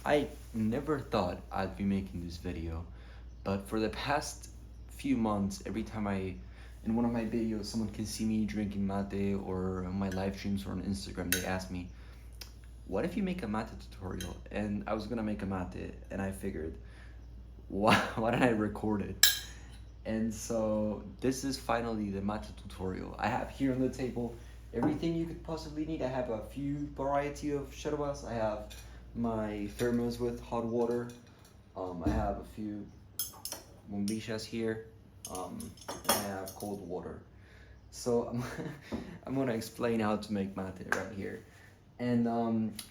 I never thought I'd be making this video, but for the past few months, every time in one of my videos, someone can see me drinking mate or on my live streams or on Instagram, they ask me, what if you make a mate tutorial? And I was gonna make a mate, and I figured, why don't I record it? And so this is finally the mate tutorial. I have here on the table everything you could possibly need. I have a few variety of yerbas. I have my thermos with hot water. I have a few bombillas here. And I have cold water. So I'm gonna explain how to make mate right here. And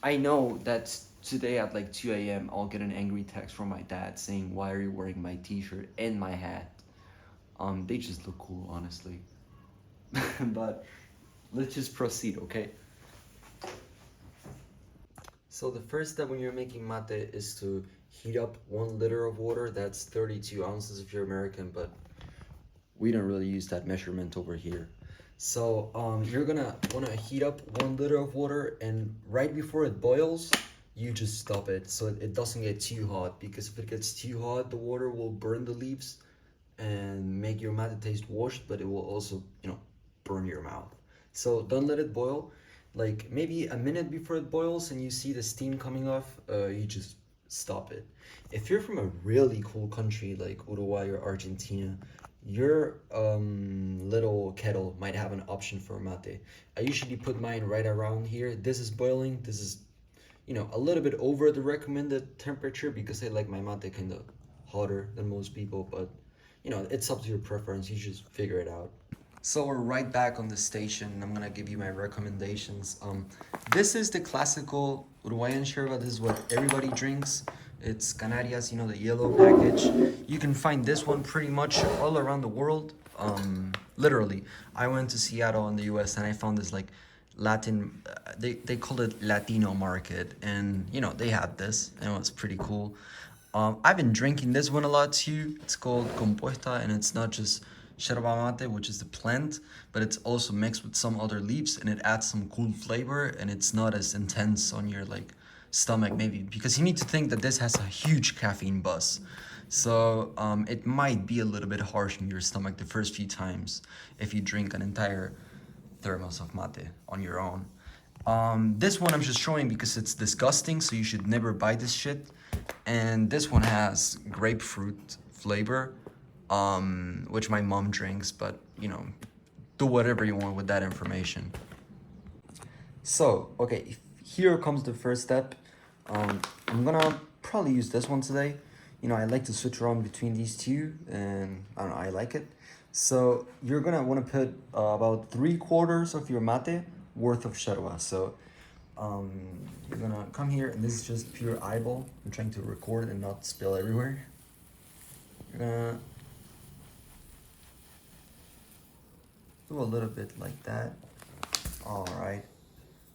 I know that today at like 2 a.m. I'll get an angry text from my dad saying, "Why are you wearing my t-shirt and my hat?" They just look cool, honestly. But let's just proceed, okay? So the first step when you're making mate is to heat up 1 liter of water. That's 32 ounces if you're American, but we don't really use that measurement over here. So you're gonna wanna heat up 1 liter of water, and right before it boils, you just stop it so it doesn't get too hot, because if it gets too hot, the water will burn the leaves and make your mate taste washed, but it will also, burn your mouth. So don't let it boil. Like maybe a minute before it boils and you see the steam coming off, you just stop it. If you're from a really cool country like Uruguay or Argentina, your little kettle might have an option for mate. I usually put mine right around here. This is boiling. This is, a little bit over the recommended temperature because I like my mate kind of hotter than most people, but it's up to your preference. You just figure it out. So we're right back on the station. I'm gonna give you my recommendations. This is the classical Uruguayan yerba. This is what everybody drinks. It's Canarias, the yellow package. You can find this one pretty much all around the world. Literally, I went to Seattle in the U.S. and I found this like Latin. They called it Latino market, and they had this, and it was pretty cool. I've been drinking this one a lot too. It's called Compuesta, and it's not just yerba mate, which is the plant, but it's also mixed with some other leaves, and it adds some cool flavor, and it's not as intense on your like stomach maybe, because you need to think that this has a huge caffeine buzz. So it might be a little bit harsh in your stomach the first few times if you drink an entire thermos of mate on your own. This one I'm just showing because it's disgusting, so you should never buy this shit. And this one has grapefruit flavor, which my mom drinks, but do whatever you want with that information. So, okay, here comes the first step. I'm gonna probably use this one today. I like to switch around between these two, and I don't know, I like it. So you're gonna want to put about 3/4 of your mate worth of yerba. So you're gonna come here, and this is just pure eyeball. I'm trying to record and not spill everywhere. You're gonna do a little bit like that. All right.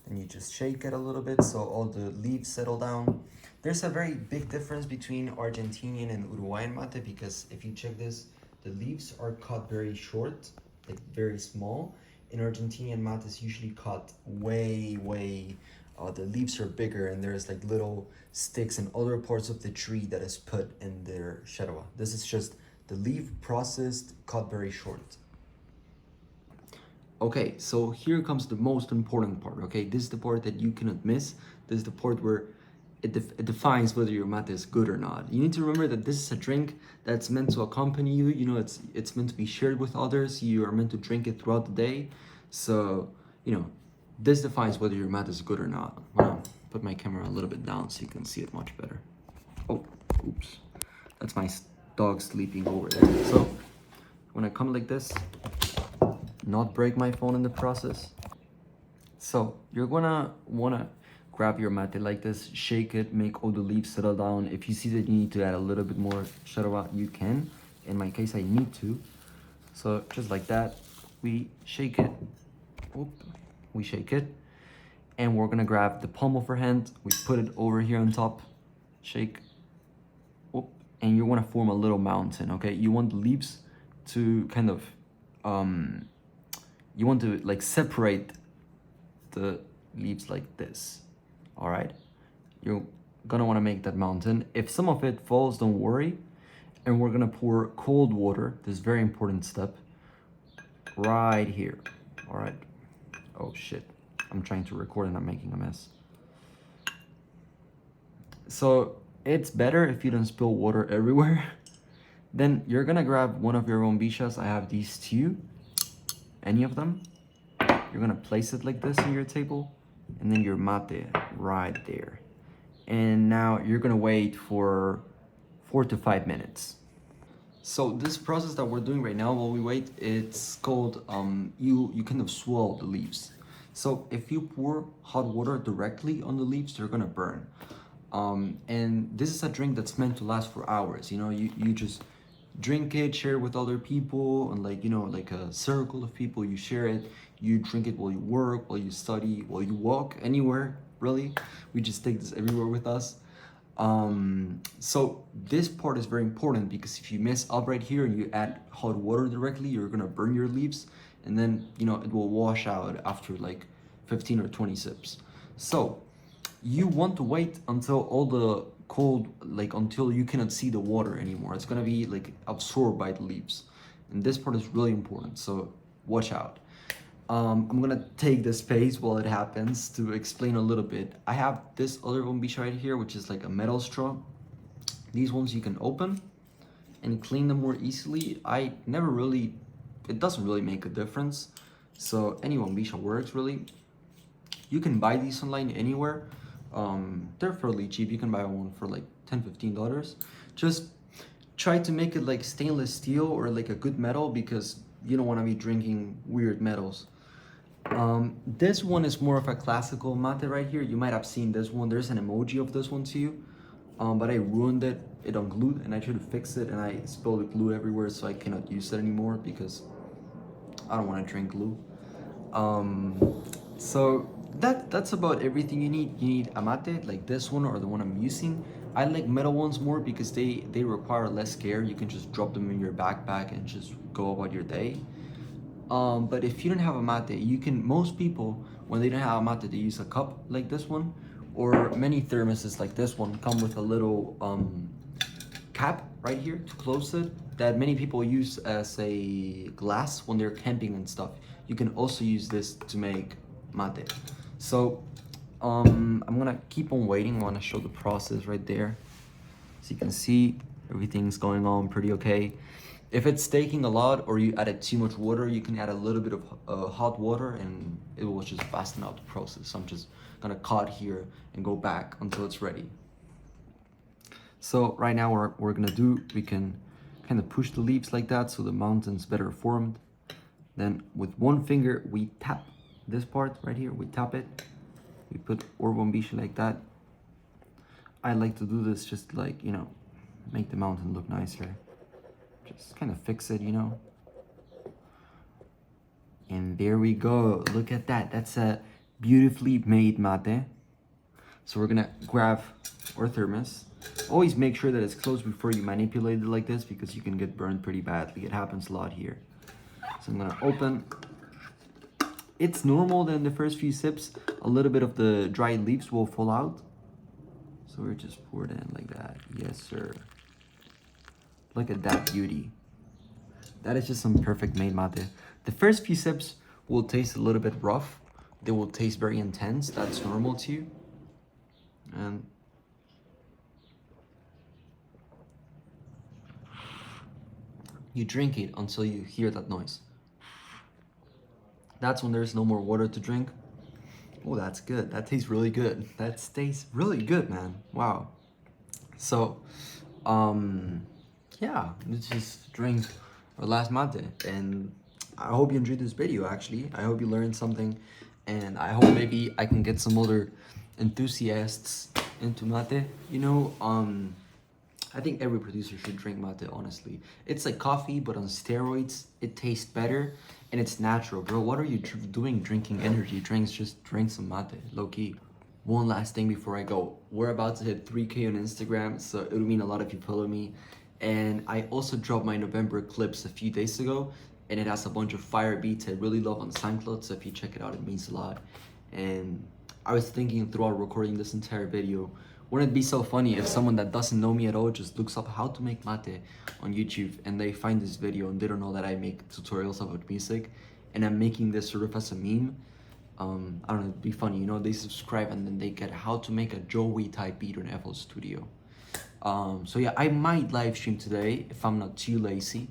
And you just shake it a little bit so all the leaves settle down. There's a very big difference between Argentinian and Uruguayan mate, because if you check this, the leaves are cut very short, like very small. In Argentinian mate is usually cut way, the leaves are bigger, and there's like little sticks and other parts of the tree that is put in their yerba. This is just the leaf processed, cut very short. Okay, so here comes the most important part, okay? This is the part that you cannot miss. This is the part where it defines whether your mate is good or not. You need to remember that this is a drink that's meant to accompany you. It's meant to be shared with others. You are meant to drink it throughout the day. So, this defines whether your mate is good or not. I'm gonna put my camera a little bit down so you can see it much better. Oh, oops. That's my dog sleeping over there. So, when I come like this, not break my phone in the process. So you're gonna wanna grab your mate like this, shake it, make all the leaves settle down. If you see that you need to add a little bit more yerba, you can. In my case, I need to. So just like that, we shake it. Oop, we shake it. And we're gonna grab the palm of our hand, we put it over here on top, shake. Oop, and you wanna form a little mountain, okay? You want the leaves to kind of, you want to like separate the leaves like this. All right, you gonna want to make that mountain. If some of it falls, don't worry. And we're gonna pour cold water, this very important step, right here. All right. Oh shit, I'm trying to record and I'm making a mess. So it's better if you don't spill water everywhere. Then you're gonna grab one of your bombillas. I have these two, any of them. You're gonna place it like this on your table, and then your mate right there. And now you're gonna wait for 4 to 5 minutes. So this process that we're doing right now while we wait, it's called you kind of swirl the leaves. So if you pour hot water directly on the leaves, they're gonna burn. And this is a drink that's meant to last for hours. You know, you just drink it, share it with other people, and like, you know, like a circle of people, you share it, you drink it while you work, while you study, while you walk, anywhere, really. We just take this everywhere with us. So this part is very important because if you mess up right here and you add hot water directly, you're gonna burn your leaves, and then, you know, it will wash out after like 15 or 20 sips. So you want to wait until all the cold, like until you cannot see the water anymore. It's gonna be like absorbed by the leaves, and this part is really important, so watch out. I'm gonna take the space while it happens to explain a little bit. I have this other bombilla right here, which is like a metal straw. These ones you can open and clean them more easily. It doesn't really make a difference. So any bombilla works really. You can buy these online anywhere. They're fairly cheap. You can buy one for like $10-15. Just try to make it like stainless steel or like a good metal, because you don't want to be drinking weird metals. This one is more of a classical mate right here. You might have seen this one. There's an emoji of this one too. But I ruined it on glue, and I tried to fix it, and I spilled the glue everywhere, so I cannot use it anymore because I don't want to drink glue. So that's about everything you need. You need a mate like this one or the one I'm using. I like metal ones more because they require less care. You can just drop them in your backpack and just go about your day. But if you don't have a mate, most people, when they don't have a mate, they use a cup like this one, or many thermoses like this one come with a little cap right here to close it, that many people use as a glass when they're camping and stuff. You can also use this to make mate. So I'm gonna keep on waiting. I want to show the process right there, so you can see everything's going on pretty okay. If it's taking a lot or you added too much water, you can add a little bit of hot water and it will just fasten out the process. So I'm just gonna cut here and go back until it's ready. So right now what we're gonna do, we can kind of push the leaves like that so the mountain's better formed. Then with one finger, we tap this part right here, we tap it. We put our bombilla like that. I like to do this just like, you know, make the mountain look nicer. Just kind of fix it, you know. And there we go. Look at that. That's a beautifully made mate. So we're gonna grab our thermos. Always make sure that it's closed before you manipulate it like this, because you can get burned pretty badly. It happens a lot here. So I'm gonna open. It's normal that in the first few sips, a little bit of the dried leaves will fall out. So we're just pour it in like that. Yes, sir. Look at that beauty. That is just some perfect made mate. The first few sips will taste a little bit rough. They will taste very intense. That's normal too. And you drink it until you hear that noise. That's when there's no more water to drink. Oh, that's good. That tastes really good. That tastes really good, man. Wow. So, yeah, let's just drink our last mate. And I hope you enjoyed this video, actually. I hope you learned something. And I hope maybe I can get some other enthusiasts into mate. You know, I think every producer should drink mate, honestly. It's like coffee, but on steroids. It tastes better, and it's natural, bro. What are you doing drinking energy drinks? Just drink some mate, low-key. One last thing before I go. We're about to hit 3K on Instagram, so it would mean a lot if you follow me. And I also dropped my November clips a few days ago, and it has a bunch of fire beats I really love on SoundCloud, so if you check it out, it means a lot. And I was thinking throughout recording this entire video, Wouldn't it be so funny if someone that doesn't know me at all just looks up how to make mate on YouTube and they find this video and they don't know that I make tutorials about music and I'm making this sort of as a meme. I don't know, it'd be funny, you know, they subscribe and then they get how to make a Joey type beat on FL Studio. So yeah, I might live stream today if I'm not too lazy.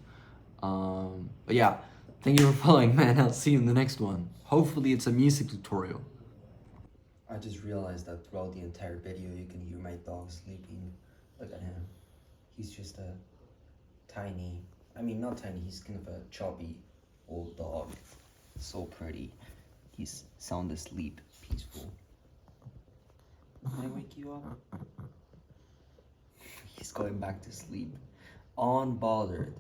But yeah, thank you for following, man. I'll see you in the next one. Hopefully it's a music tutorial. I just realized that throughout the entire video you can hear my dog sleeping. Look at him. He's just a tiny, I mean not tiny, he's kind of a chubby old dog. So pretty. He's sound asleep, peaceful. Can I wake you up? He's going back to sleep. Unbothered.